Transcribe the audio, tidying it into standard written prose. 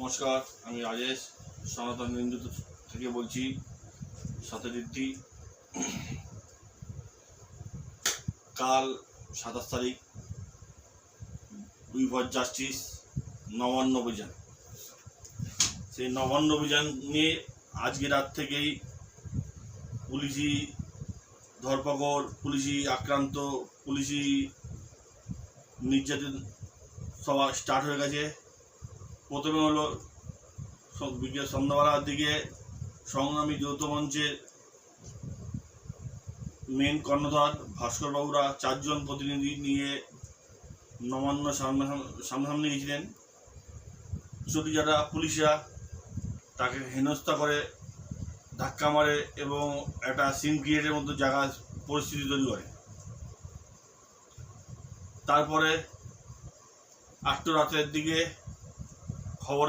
নমস্কার, আমি রাজেশ সনাতন হিন্দু থেকে বলছি। সত্যজিৎ কাল 27 তারিখ উই ফর জাস্টিস নবান্ন অভিযান। সেই নবান্ন অভিযান নিয়ে আজকে রাত থেকেই পুলিশি ধরপাকড়, পুলিশি আক্রান্ত, পুলিশি নির্যাতন সভা স্টার্ট হয়ে গেছে। প্রথমে হলো বিকেল সন্ধ্যাবেলার দিকে সংগ্রামী যৌথ মঞ্চের মেন কর্ণধার ভাস্কর বাবুরা 4 জন প্রতিনিধি নিয়ে নবান্ন সামনাসামনি গিয়েছিলেন। যদি যারা পুলিশরা তাকে হেনস্থা করে, ধাক্কা মারে এবং একটা সিন ক্রিয়েটের মতো জায়গা পরিস্থিতি তৈরি করে। তারপরে 8টা রাতের দিকে খবরে